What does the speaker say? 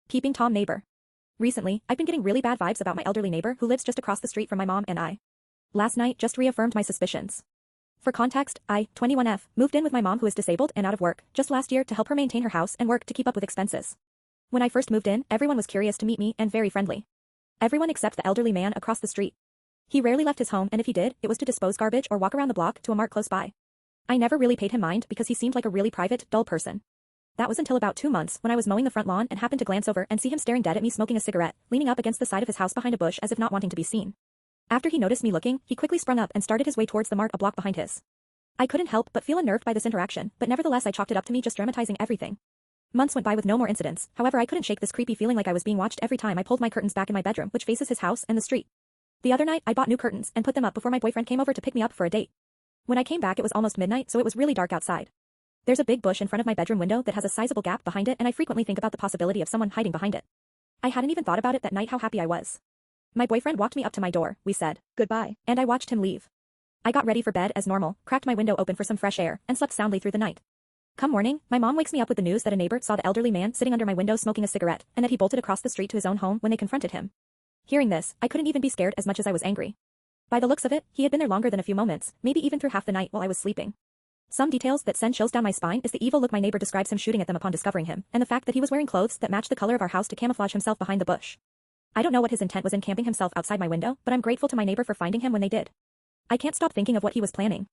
Peeping Tom neighbor. Recently, I've been getting really bad vibes about my elderly neighbor who lives just across the street from my mom and I. Last night just reaffirmed my suspicions. For context, I, 21F, moved in with my mom who is disabled and out of work just last year to help her maintain her house and work to keep up with expenses. When I first moved in, everyone was curious to meet me and very friendly. Everyone except the elderly man across the street. He rarely left his home, and if he did, it was to dispose garbage or walk around the block to a mart close by. I never really paid him mind because he seemed like a really private, dull person. That was until about 2 months when I was mowing the front lawn and happened to glance over and see him staring dead at me smoking a cigarette, leaning up against the side of his house behind a bush as if not wanting to be seen. After he noticed me looking, he quickly sprung up and started his way towards the mart a block behind his. I couldn't help but feel unnerved by this interaction, but nevertheless I chalked it up to me just dramatizing everything. Months went by with no more incidents, however I couldn't shake this creepy feeling like I was being watched every time I pulled my curtains back in my bedroom which faces his house and the street. The other night I bought new curtains and put them up before my boyfriend came over to pick me up for a date. When I came back it was almost midnight, so it was really dark outside. There's a big bush in front of my bedroom window that has a sizable gap behind it, and I frequently think about the possibility of someone hiding behind it. I hadn't even thought about it that night how happy I was. My boyfriend walked me up to my door, we said goodbye, and I watched him leave. I got ready for bed as normal, cracked my window open for some fresh air, and slept soundly through the night. Come morning, my mom wakes me up with the news that a neighbor saw the elderly man sitting under my window smoking a cigarette, and that he bolted across the street to his own home when they confronted him. Hearing this, I couldn't even be scared as much as I was angry. By the looks of it, he had been there longer than a few moments, maybe even through half the night while I was sleeping. Some details that send chills down my spine is the evil look my neighbor describes him shooting at them upon discovering him, and the fact that he was wearing clothes that matched the color of our house to camouflage himself behind the bush. I don't know what his intent was in camping himself outside my window, but I'm grateful to my neighbor for finding him when they did. I can't stop thinking of what he was planning.